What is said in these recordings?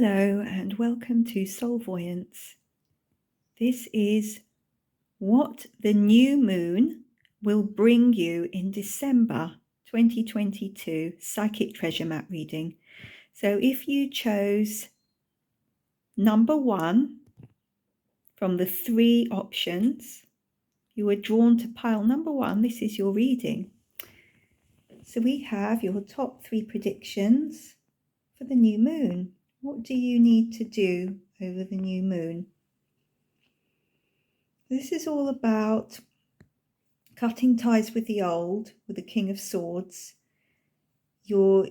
Hello and welcome to Soul-Voyance. This is what the new moon will bring you in December 2022 Psychic Treasure Map reading. So if you chose number 1 from the 3 options, you were drawn to pile number 1. This is your reading. So we have your top 3 predictions for the new moon. What do you need to do over the new moon? This is all about cutting ties with the old, with the King of Swords. You're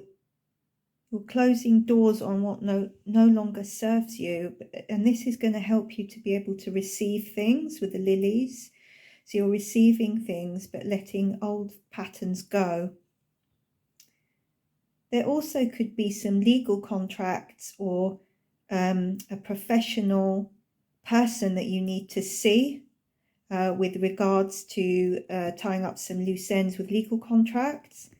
closing doors on what no longer serves you. And this is going to help you to be able to receive things with the lilies. So you're receiving things, but letting old patterns go. There also could be some legal contracts or a professional person that you need to see with regards to tying up some loose ends with legal contracts.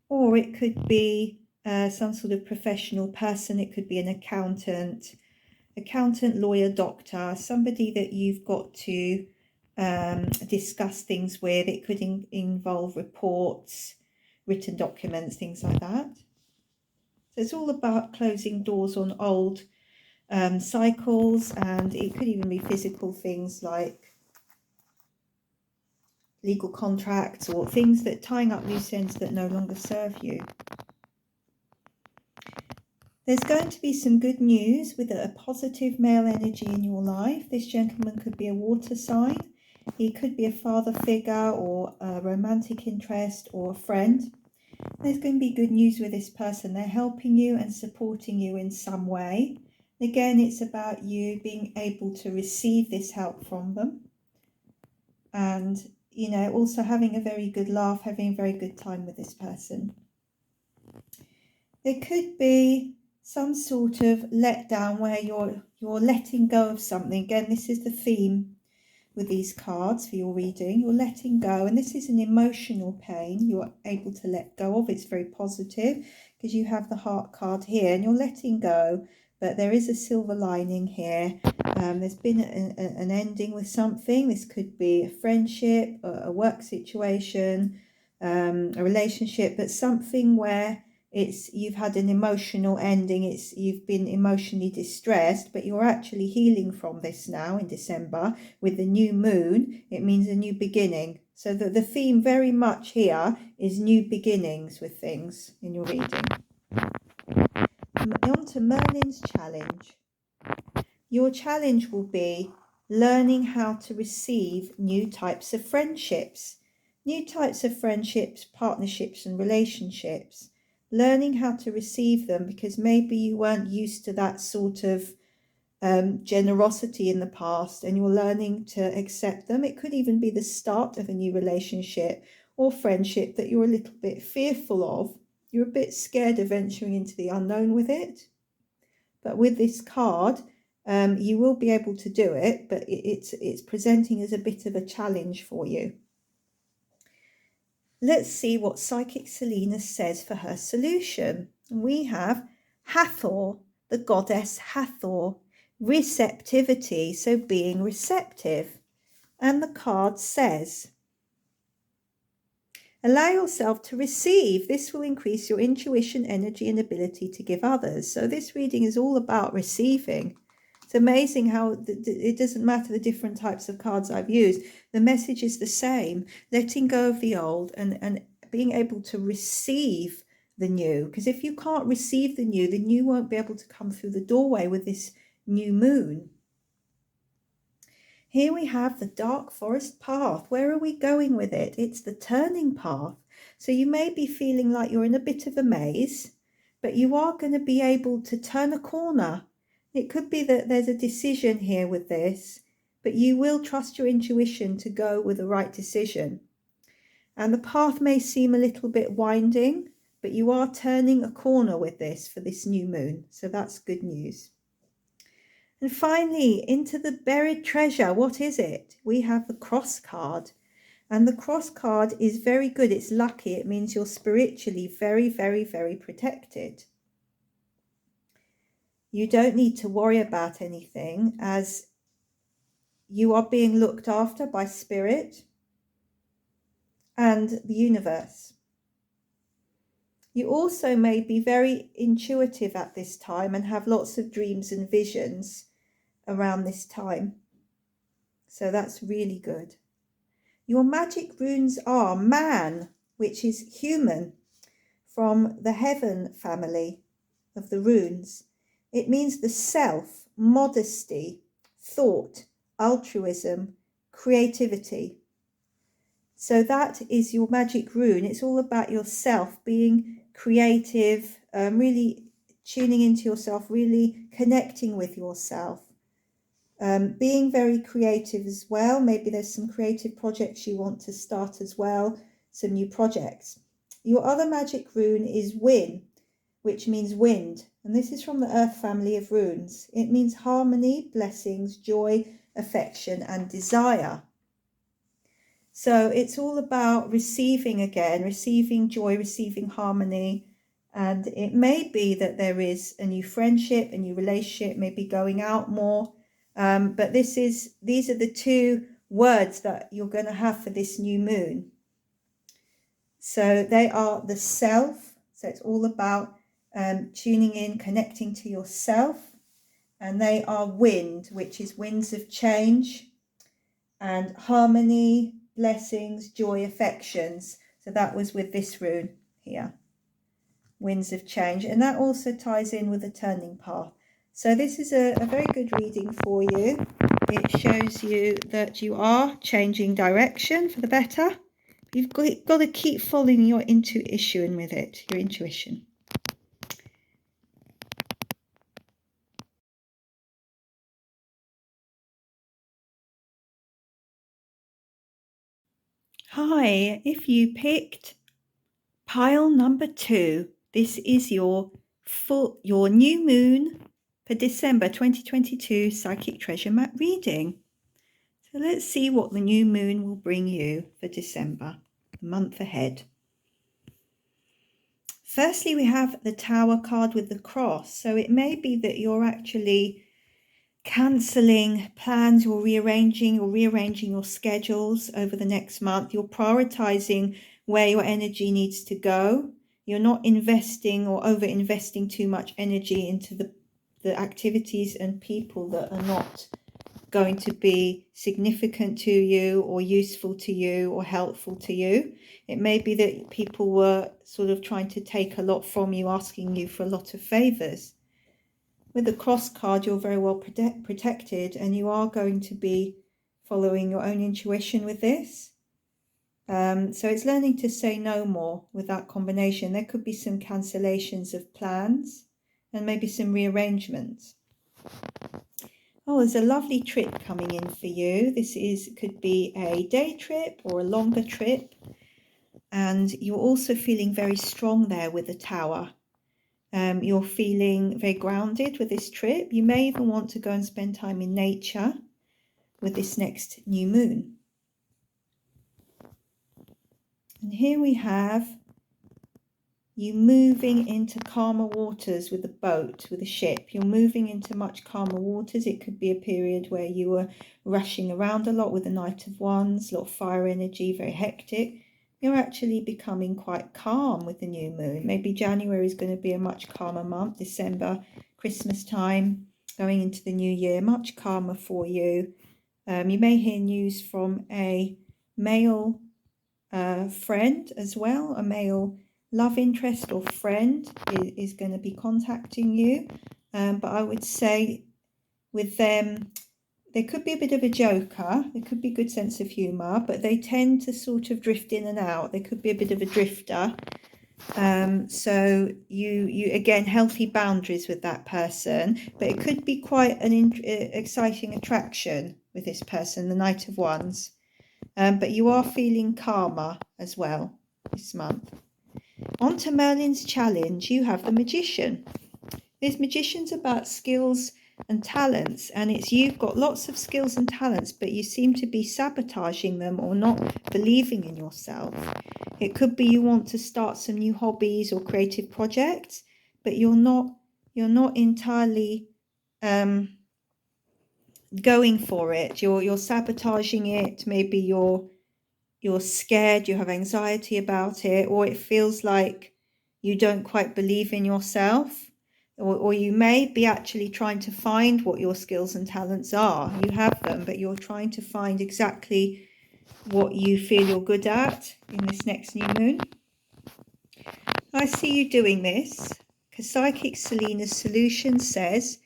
Or it could be some sort of professional person. It could be an accountant, lawyer, doctor, somebody that you've got to discuss things with. It could involve reports, written documents, things like that. So it's all about closing doors on old cycles, and it could even be physical things like legal contracts or things that tying up loose ends that no longer serve you. There's going to be some good news with a positive male energy in your life. This gentleman could be a water sign. He could be a father figure or a romantic interest or a friend. There's going to be good news with this person. They're helping you and supporting you in some way. Again, it's about you being able to receive this help from them. And, you know, also having a very good laugh, having a very good time with this person. There could be some sort of letdown where you're letting go of something. Again, this is the theme with these cards for your reading. You're letting go, and this is an emotional pain you're able to let go of. It's very positive because you have the heart card here and you're letting go, but there is a silver lining here. There's been an ending with something. This could be a friendship, a work situation, a relationship, but something where you've had an emotional ending. You've been emotionally distressed, but you're actually healing from this now in December with the new moon. It means a new beginning. So the theme very much here is new beginnings with things in your reading. On to Merlin's challenge. Your challenge will be learning how to receive new types of friendships, partnerships and relationships. Learning how to receive them, because maybe you weren't used to that sort of generosity in the past and you're learning to accept them. It could even be the start of a new relationship or friendship that you're a little bit fearful of. You're a bit scared of venturing into the unknown with it. But with this card, you will be able to do it, but it's presenting as a bit of a challenge for you. Let's see what Psychic Selina says for her solution. We have Hathor, the goddess Hathor, receptivity, so being receptive. And the card says, allow yourself to receive. This will increase your intuition, energy, and ability to give others. So this reading is all about receiving. It's amazing how it doesn't matter the different types of cards I've used. The message is the same, letting go of the old and being able to receive the new. Because if you can't receive the new won't be able to come through the doorway with this new moon. Here we have the dark forest path. Where are we going with it? It's the turning path. So you may be feeling like you're in a bit of a maze, but you are going to be able to turn a corner. It could be that there's a decision here with this, but you will trust your intuition to go with the right decision. And the path may seem a little bit winding, but you are turning a corner with this for this new moon. So that's good news. And finally, into the buried treasure. What is it? We have the cross card. And the cross card is very good. It's lucky. It means you're spiritually very, very, very protected. You don't need to worry about anything, as you are being looked after by spirit and the universe. You also may be very intuitive at this time and have lots of dreams and visions around this time. So that's really good. Your magic runes are man, which is human, from the heaven family of the runes. It means the self, modesty, thought, altruism, creativity. So that is your magic rune. It's all about yourself, being creative, really tuning into yourself, really connecting with yourself, being very creative as well. Maybe there's some creative projects you want to start as well, some new projects. Your other magic rune is Win, which means wind, and this is from the Earth family of runes. It means harmony, blessings, joy, affection, and desire. So it's all about receiving again, receiving joy, receiving harmony. And it may be that there is a new friendship, a new relationship, maybe going out more. But these are the two words that you're going to have for this new moon. So they are the self. So it's all about tuning in, connecting to yourself. And they are wind, which is winds of change, and harmony, blessings, joy, affections. So that was with this rune here, winds of change. And that also ties in with the turning path. So this is a very good reading for you. It shows you that you are changing direction for the better. You've got to keep following your intuition with it, your intuition. Hi, if you picked pile number 2, this is your new moon for December 2022 Psychic Treasure Map reading. So let's see what the new moon will bring you for December, the month ahead. Firstly, we have the Tower card with the cross. So it may be that you're actually cancelling plans, or rearranging your schedules over the next month. You're prioritizing where your energy needs to go. You're not investing or over investing too much energy into the activities and people that are not going to be significant to you or useful to you or helpful to you. It may be that people were sort of trying to take a lot from you, asking you for a lot of favors. With the cross card, you're very well protected, and you are going to be following your own intuition with this. So it's learning to say no more with that combination. There could be some cancellations of plans and maybe some rearrangements. Oh, there's a lovely trip coming in for you. This could be a day trip or a longer trip. And you're also feeling very strong there with the Tower. You're feeling very grounded with this trip. You may even want to go and spend time in nature with this next new moon. And here we have you moving into calmer waters with a boat, with a ship. You're moving into much calmer waters. It could be a period where you were rushing around a lot with the Knight of Wands, a lot of fire energy, very hectic. You're actually becoming quite calm with the new moon. Maybe January is going to be a much calmer month. December, Christmas time, going into the new year, much calmer for you. You may hear news from a male friend as well. A male love interest or friend is going to be contacting you. But I would say with them, they could be a bit of a joker. There could be a good sense of humour, but they tend to sort of drift in and out. They could be a bit of a drifter. So you again, healthy boundaries with that person, but it could be quite an exciting attraction with this person, the Knight of Wands. But you are feeling calmer as well this month. On to Merlin's challenge, you have the Magician. This Magician's about skills and talents, and you've got lots of skills and talents, but you seem to be sabotaging them or not believing in yourself. It could be you want to start some new hobbies or creative projects, but you're not you're not entirely going for it. You're sabotaging it. Maybe you're scared, you have anxiety about it, or it feels like you don't quite believe in yourself, or you may be actually trying to find what your skills and talents are. You have them, but you're trying to find exactly what you feel you're good at in this next new moon. I see you doing this because Psychic Selina's solution says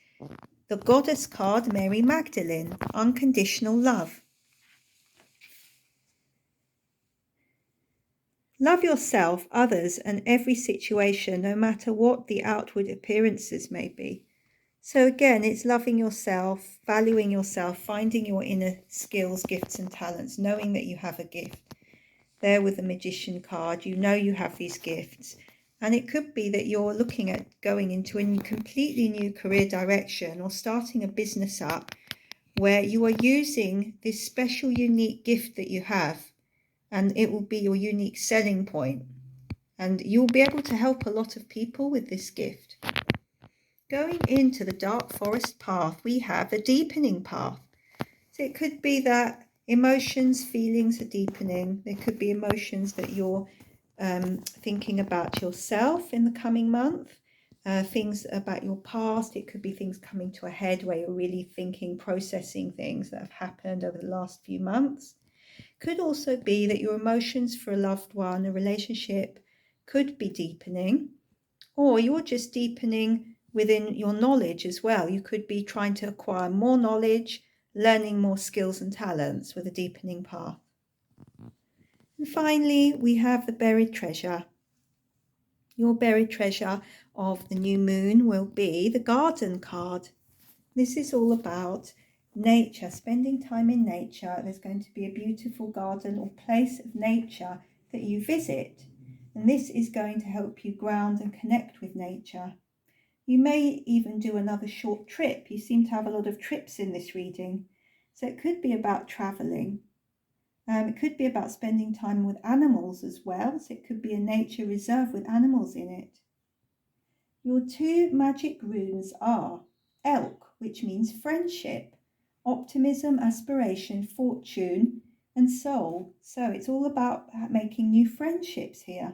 the Goddess card, Mary Magdalene, unconditional love. Love yourself, others, and every situation, no matter what the outward appearances may be. So again, it's loving yourself, valuing yourself, finding your inner skills, gifts and talents, knowing that you have a gift. There with the Magician card, you know you have these gifts. And it could be that you're looking at going into a completely new career direction or starting a business up where you are using this special, unique gift that you have, and it will be your unique selling point. And you'll be able to help a lot of people with this gift. Going into the dark forest path, we have the deepening path. So it could be that emotions, feelings are deepening. There could be emotions that you're thinking about yourself in the coming month, things about your past. It could be things coming to a head where you're really thinking, processing things that have happened over the last few months. Could also be that your emotions for a loved one, a relationship, could be deepening, or you're just deepening within your knowledge as well. You could be trying to acquire more knowledge, learning more skills and talents with a deepening path. And finally, we have the buried treasure. Your buried treasure of the new moon will be the garden card. This is all about nature, spending time in nature. There's going to be a beautiful garden or place of nature that you visit. And this is going to help you ground and connect with nature. You may even do another short trip. You seem to have a lot of trips in this reading. So it could be about traveling. It could be about spending time with animals as well. So it could be a nature reserve with animals in it. Your two magic runes are elk, which means friendship, optimism, aspiration, fortune, and soul. So it's all about making new friendships here.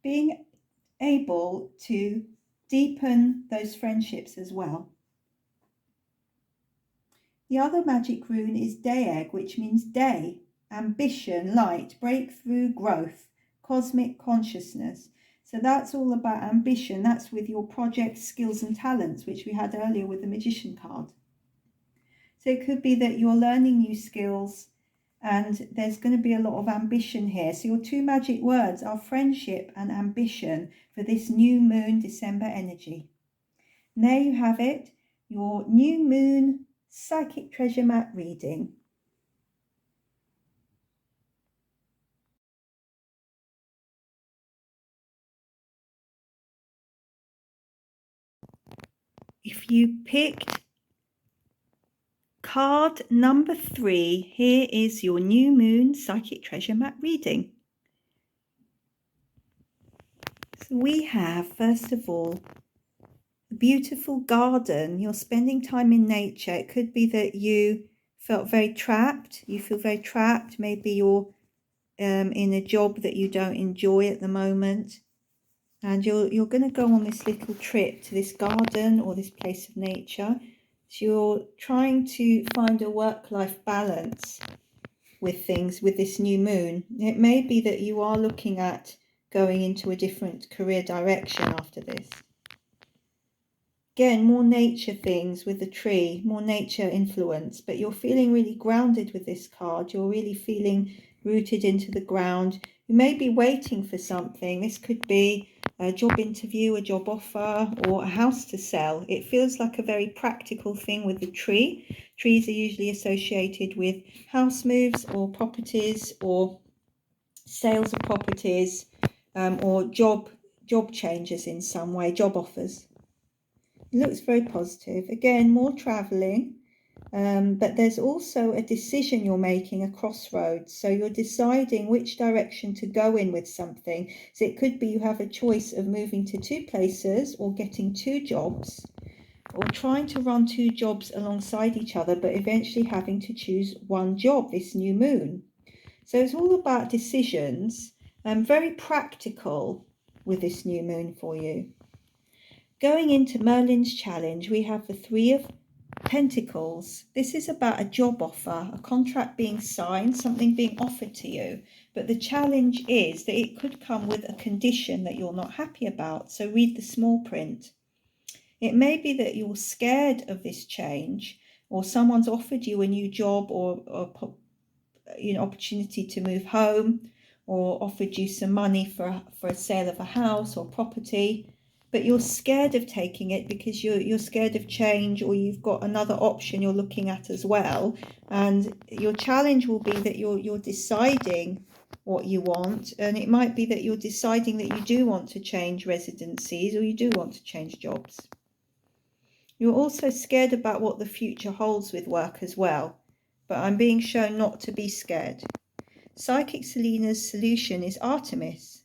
Being able to deepen those friendships as well. The other magic rune is day egg, which means day, ambition, light, breakthrough, growth, cosmic consciousness. So that's all about ambition. That's with your projects, skills and talents, which we had earlier with the Magician card. So it could be that you're learning new skills and there's going to be a lot of ambition here. So your two magic words are friendship and ambition for this new moon December energy. And there you have it, your new moon psychic treasure map reading. If you picked card number 3, here is your new moon psychic treasure map reading. So we have, first of all, a beautiful garden. You're spending time in nature. It could be that you felt very trapped. You feel very trapped. Maybe you're in a job that you don't enjoy at the moment. And you're going to go on this little trip to this garden or this place of nature. So you're trying to find a work-life balance with things with this new moon. It may be that you are looking at going into a different career direction after this. Again, more nature things with the tree, more nature influence, but you're feeling really grounded with this card. You're really feeling rooted into the ground. You may be waiting for something. This could be a job interview, a job offer, or a house to sell. It feels like a very practical thing with the tree. Trees are usually associated with house moves or properties or sales of properties or job changes in some way, job offers. It looks very positive. Again, more traveling. But there's also a decision you're making, a crossroads. So you're deciding which direction to go in with something. So it could be you have a choice of moving to 2 places or getting 2 jobs, or trying to run 2 jobs alongside each other, but eventually having to choose one job this new moon. So it's all about decisions, and very practical with this new moon for you. Going into Merlin's challenge, we have the 3 of Pentacles. This is about a job offer, a contract being signed, something being offered to you. But the challenge is that it could come with a condition that you're not happy about. So read the small print. It may be that you're scared of this change, or someone's offered you a new job or opportunity to move home, or offered you some money for a sale of a house or property. But you're scared of taking it because you're scared of change, or you've got another option you're looking at as well. And your challenge will be that you're deciding what you want, and it might be that you're deciding that you do want to change residencies, or you do want to change jobs. You're also scared about what the future holds with work as well, but I'm being shown not to be scared. Psychic Selina's solution is Artemis,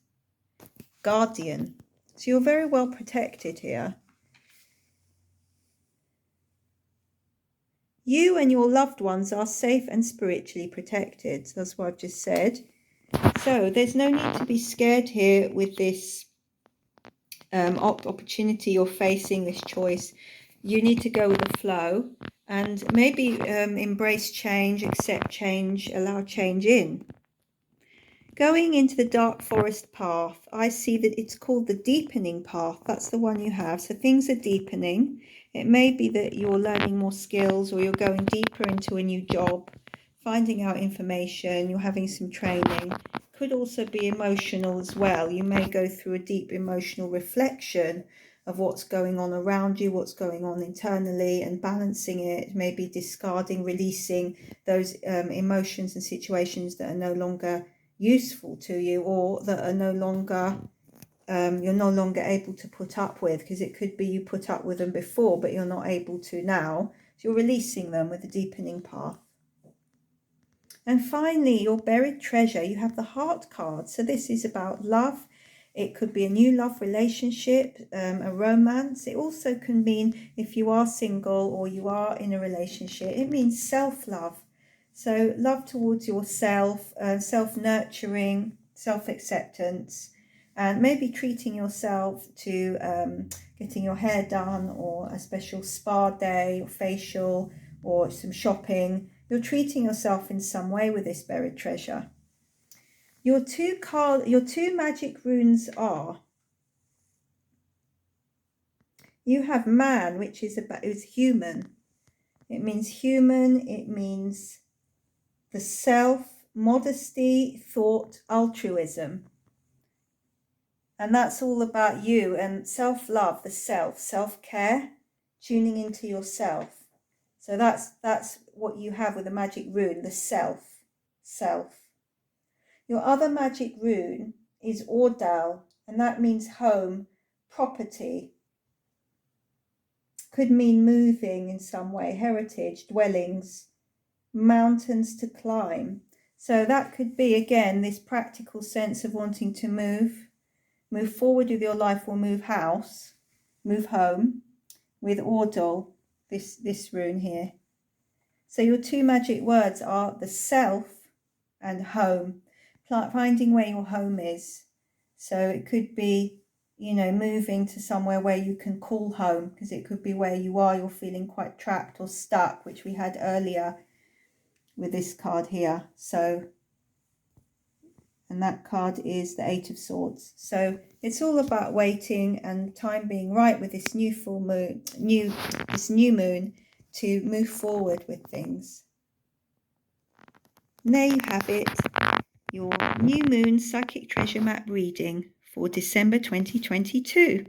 guardian. So you're very well protected here. You and your loved ones are safe and spiritually protected. That's what I've just said. So there's no need to be scared here with this opportunity you're facing, this choice. You need to go with the flow and maybe embrace change, accept change, allow change in. Going into the dark forest path, I see that it's called the deepening path. That's the one you have. So things are deepening. It may be that you're learning more skills, or you're going deeper into a new job, finding out information, you're having some training. Could also be emotional as well. You may go through a deep emotional reflection of what's going on around you, what's going on internally, and balancing it, maybe discarding, releasing those emotions and situations that are no longer useful to you, or that are no longer you're no longer able to put up with, because it could be you put up with them before but you're not able to now. So you're releasing them with the deepening path. And finally, your buried treasure, you have the heart card. So this is about love. It could be a new love relationship, a romance. It also can mean, if you are single or you are in a relationship, it means self-love. So love towards yourself, self-nurturing, self-acceptance, and maybe treating yourself to getting your hair done, or a special spa day, or facial, or some shopping. You're treating yourself in some way with this buried treasure. Your two magic runes are, you have man, which is human. It means human, it means the self, modesty, thought, altruism. And that's all about you and self-love, the self, self-care, tuning into yourself. So that's what you have with the magic rune, the self. Your other magic rune is Ordal, and that means home, property. Could mean moving in some way, heritage, dwellings, mountains to climb. So that could be, again, this practical sense of wanting to move forward with your life, or move house, move home, with Ordal, this rune here. So your two magic words are the self and home, finding where your home is. So it could be, moving to somewhere where you can call home, because it could be where you're feeling quite trapped or stuck, which we had earlier with this card here. So, and that card is the Eight of Swords. So it's all about waiting and time being right with this new full moon, this new moon, to move forward with things. And there you have it, your new moon psychic treasure map reading for December 2022.